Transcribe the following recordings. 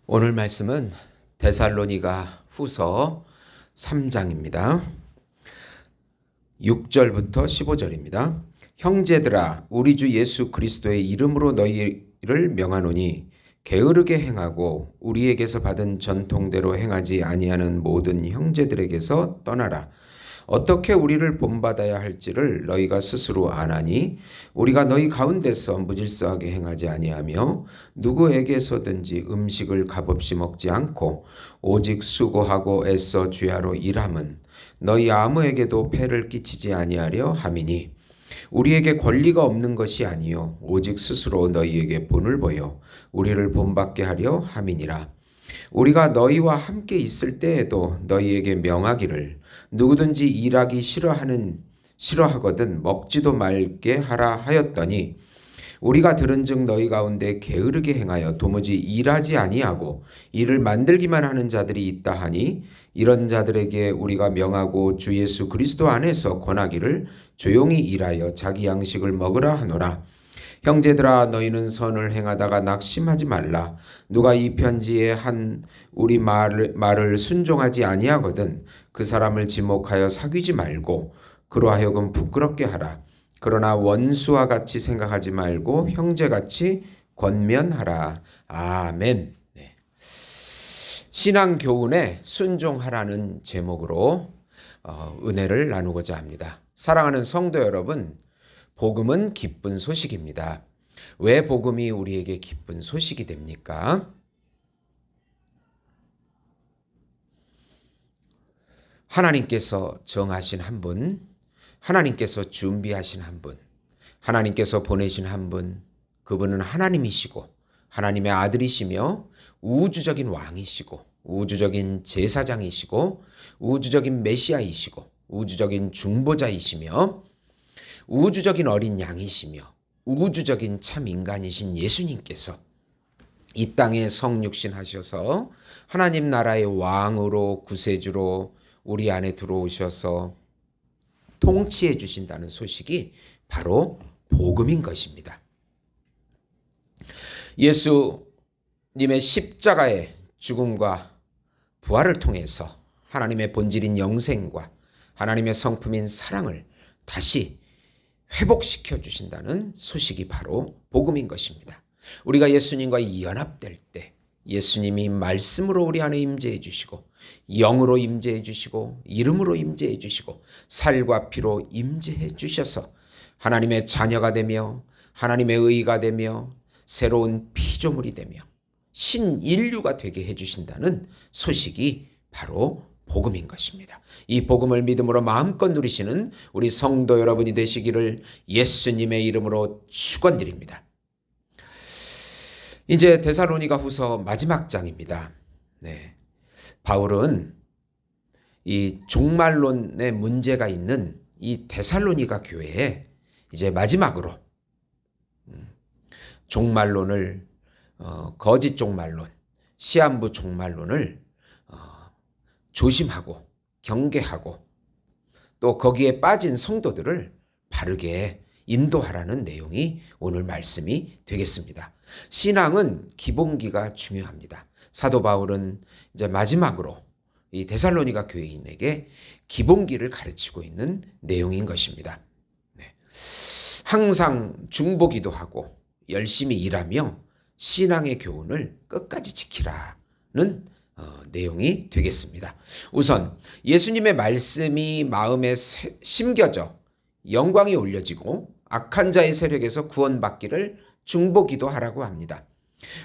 오늘 말씀은 데살로니가 후서 3장입니다. 6절부터 15절입니다. 형제들아, 우리 주 예수 그리스도의 이름으로 너희를 명하노니 게으르게 행하고 우리에게서 받은 전통대로 행하지 아니하는 모든 형제들에게서 떠나라. 어떻게 우리를 본받아야 할지를 너희가 스스로 아나니 우리가 너희 가운데서 무질서하게 행하지 아니하며 누구에게서든지 음식을 값없이 먹지 않고 오직 수고하고 애써 주야로 일함은 너희 아무에게도 폐를 끼치지 아니하려 함이니 우리에게 권리가 없는 것이 아니요 오직 스스로 너희에게 본을 보여 우리를 본받게 하려 함이니라. 우리가 너희와 함께 있을 때에도 너희에게 명하기를 누구든지 일하기 싫어하거든 먹지도 말게 하라 하였더니 우리가 들은즉 너희 가운데 게으르게 행하여 도무지 일하지 아니하고 일을 만들기만 하는 자들이 있다 하니 이런 자들에게 우리가 명하고 주 예수 그리스도 안에서 권하기를 조용히 일하여 자기 양식을 먹으라 하노라. 형제들아, 너희는 선을 행하다가 낙심하지 말라. 누가 이 편지에 한 우리 말을 순종하지 아니하거든 그 사람을 지목하여 사귀지 말고 그로 하여금 부끄럽게 하라. 그러나 원수와 같이 생각하지 말고 형제같이 권면하라. 아멘. 네. 신앙 교훈에 순종하라는 제목으로 은혜를 나누고자 합니다. 사랑하는 성도 여러분, 복음은 기쁜 소식입니다. 왜 복음이 우리에게 기쁜 소식이 됩니까? 하나님께서 정하신 한 분, 하나님께서 준비하신 한 분, 하나님께서 보내신 한 분, 그분은 하나님이시고 하나님의 아들이시며 우주적인 왕이시고 우주적인 제사장이시고 우주적인 메시아이시고 우주적인 중보자이시며 우주적인 어린 양이시며 우주적인 참 인간이신 예수님께서 이 땅에 성육신 하셔서 하나님 나라의 왕으로 구세주로 우리 안에 들어오셔서 통치해 주신다는 소식이 바로 복음인 것입니다. 예수님의 십자가의 죽음과 부활을 통해서 하나님의 본질인 영생과 하나님의 성품인 사랑을 다시 회복시켜 주신다는 소식이 바로 복음인 것입니다. 우리가 예수님과 연합될 때 예수님이 말씀으로 우리 안에 임재해 주시고 영으로 임재해 주시고 이름으로 임재해 주시고 살과 피로 임재해 주셔서 하나님의 자녀가 되며 하나님의 의가 되며 새로운 피조물이 되며 신인류가 되게 해주신다는 소식이 바로 복음인 것입니다. 이 복음을 믿음으로 마음껏 누리시는 우리 성도 여러분이 되시기를 예수님의 이름으로 축원드립니다. 이제 데살로니가 후서 마지막 장입니다. 네. 바울은 이 종말론의 문제가 있는 이 데살로니가 교회에 이제 마지막으로 종말론을 거짓 종말론, 시한부 종말론을 조심하고 경계하고 또 거기에 빠진 성도들을 바르게 인도하라는 내용이 오늘 말씀이 되겠습니다. 신앙은 기본기가 중요합니다. 사도 바울은 이제 마지막으로 이 데살로니가 교회인에게 기본기를 가르치고 있는 내용인 것입니다. 네. 항상 중보기도 하고 열심히 일하며 신앙의 교훈을 끝까지 지키라는 내용이 되겠습니다. 우선 예수님의 말씀이 마음에 심겨져 영광이 올려지고 악한 자의 세력에서 구원받기를 중보기도 하라고 합니다.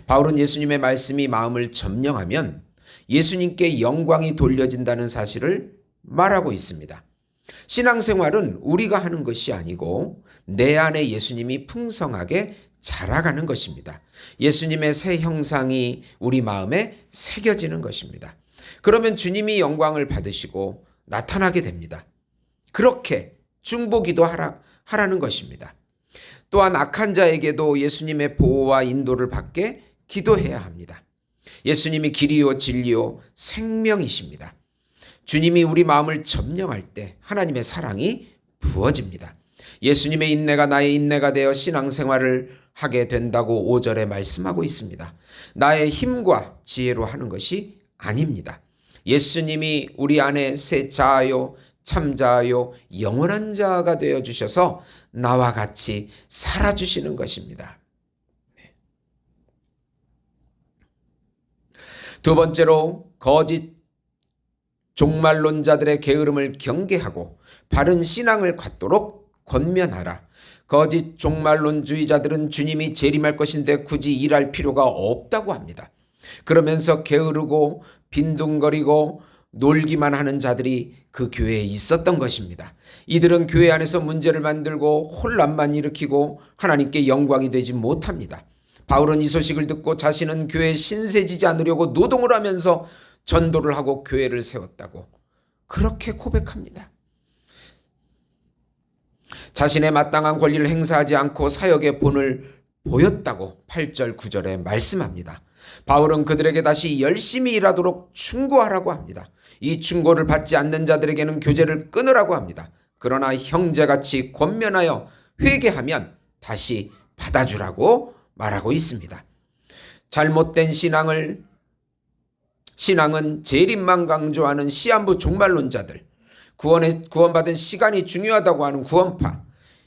바울은 예수님의 말씀이 마음을 점령하면 예수님께 영광이 돌려진다는 사실을 말하고 있습니다. 신앙생활은 우리가 하는 것이 아니고 내 안에 예수님이 풍성하게 자라가는 것입니다. 예수님의 새 형상이 우리 마음에 새겨지는 것입니다. 그러면 주님이 영광을 받으시고 나타나게 됩니다. 그렇게 중보기도 하라는 것입니다. 또한 악한 자에게도 예수님의 보호와 인도를 받게 기도해야 합니다. 예수님이 길이요 진리요 생명이십니다. 주님이 우리 마음을 점령할 때 하나님의 사랑이 부어집니다. 예수님의 인내가 나의 인내가 되어 신앙생활을 하게 된다고 5절에 말씀하고 있습니다. 나의 힘과 지혜로 하는 것이 아닙니다. 예수님이 우리 안에 새 자아요, 참 자아요, 영원한 자아가 되어 주셔서 나와 같이 살아주시는 것입니다. 두 번째로 거짓 종말론자들의 게으름을 경계하고 바른 신앙을 갖도록 권면하라. 거짓 종말론주의자들은 주님이 재림할 것인데 굳이 일할 필요가 없다고 합니다. 그러면서 게으르고 빈둥거리고 놀기만 하는 자들이 그 교회에 있었던 것입니다. 이들은 교회 안에서 문제를 만들고 혼란만 일으키고 하나님께 영광이 되지 못합니다. 바울은 이 소식을 듣고 자신은 교회에 신세지지 않으려고 노동을 하면서 전도를 하고 교회를 세웠다고 그렇게 고백합니다. 자신의 마땅한 권리를 행사하지 않고 사역의 본을 보였다고 8절 9절에 말씀합니다. 바울은 그들에게 다시 열심히 일하도록 충고하라고 합니다. 이 충고를 받지 않는 자들에게는 교제를 끊으라고 합니다. 그러나 형제같이 권면하여 회개하면 다시 받아주라고 말하고 있습니다. 잘못된 신앙은 재림만 강조하는 시한부 종말론자들, 구원받은 시간이 중요하다고 하는 구원파,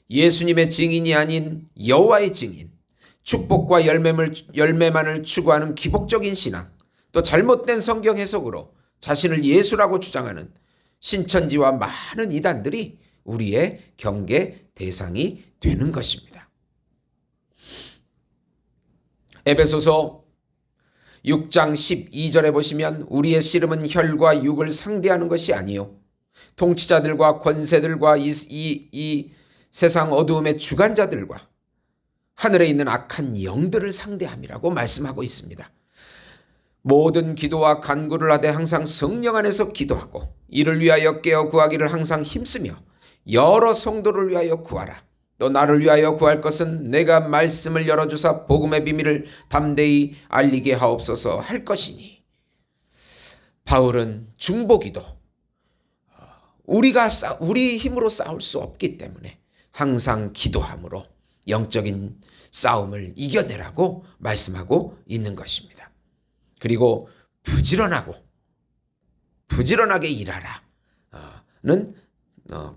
예수님의 증인이 아닌 여호와의 증인, 축복과 열매만을 추구하는 기복적인 신앙, 또 잘못된 성경 해석으로 자신을 예수라고 주장하는 신천지와 많은 이단들이 우리의 경계 대상이 되는 것입니다. 에베소서 6장 12절에 보시면 우리의 씨름은 혈과 육을 상대하는 것이 아니요 통치자들과 권세들과 이 세상 어두움의 주관자들과 하늘에 있는 악한 영들을 상대함이라고 말씀하고 있습니다. 모든 기도와 간구를 하되 항상 성령 안에서 기도하고 이를 위하여 깨어 구하기를 항상 힘쓰며 여러 성도를 위하여 구하라. 또 나를 위하여 구할 것은 내가 말씀을 열어주사 복음의 비밀을 담대히 알리게 하옵소서 할 것이니. 바울은 중보기도 우리 힘으로 싸울 수 없기 때문에 항상 기도함으로 영적인 싸움을 이겨내라고 말씀하고 있는 것입니다. 그리고 부지런하게 일하라는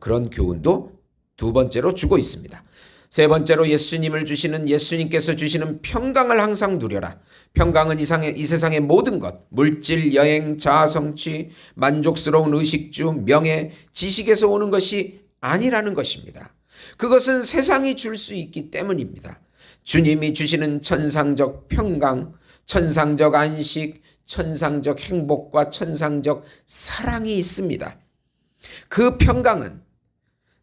그런 교훈도 두 번째로 주고 있습니다. 세 번째로 예수님께서 주시는 평강을 항상 누려라. 평강은 이 세상의 모든 것, 물질, 여행, 자아 성취, 만족스러운 의식주, 명예, 지식에서 오는 것이 아니라는 것입니다. 그것은 세상이 줄 수 있기 때문입니다. 주님이 주시는 천상적 평강, 천상적 안식, 천상적 행복과 천상적 사랑이 있습니다. 그 평강은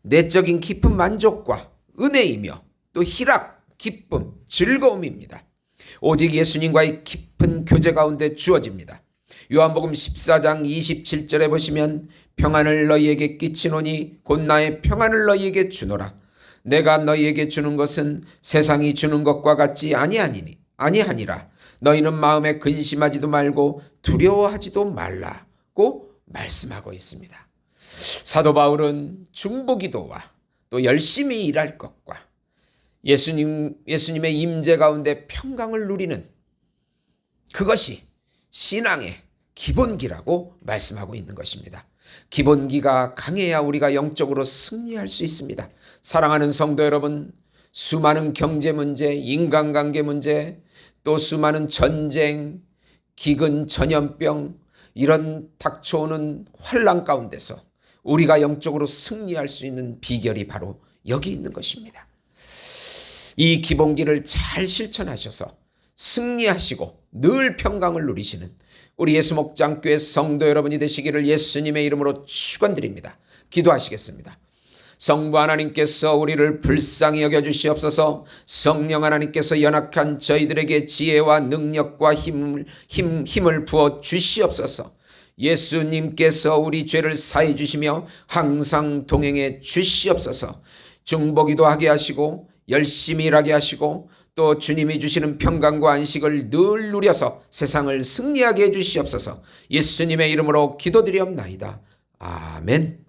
내적인 깊은 만족과 은혜이며 또 희락, 기쁨, 즐거움입니다. 오직 예수님과의 깊은 교제 가운데 주어집니다. 요한복음 14장 27절에 보시면 평안을 너희에게 끼치노니 곧 나의 평안을 너희에게 주노라. 내가 너희에게 주는 것은 세상이 주는 것과 같지 아니하니라. 너희는 마음에 근심하지도 말고 두려워하지도 말라고 말씀하고 있습니다. 사도 바울은 중보기도와 또 열심히 일할 것과 예수님의 임재 가운데 평강을 누리는 그것이 신앙의 기본기라고 말씀하고 있는 것입니다. 기본기가 강해야 우리가 영적으로 승리할 수 있습니다. 사랑하는 성도 여러분, 수많은 경제 문제, 인간관계 문제, 또 수많은 전쟁, 기근, 전염병 이런 닥쳐오는 환난 가운데서 우리가 영적으로 승리할 수 있는 비결이 바로 여기 있는 것입니다. 이 기본기를 잘 실천하셔서 승리하시고 늘 평강을 누리시는 우리 예수목장교회 성도 여러분이 되시기를 예수님의 이름으로 축원드립니다. 기도하시겠습니다. 성부 하나님께서 우리를 불쌍히 여겨주시옵소서. 성령 하나님께서 연약한 저희들에게 지혜와 능력과 힘을 부어 주시옵소서. 예수님께서 우리 죄를 사해 주시며 항상 동행해 주시옵소서. 중보기도 하게 하시고 열심히 일하게 하시고 또 주님이 주시는 평강과 안식을 늘 누려서 세상을 승리하게 해 주시옵소서. 예수님의 이름으로 기도드리옵나이다. 아멘.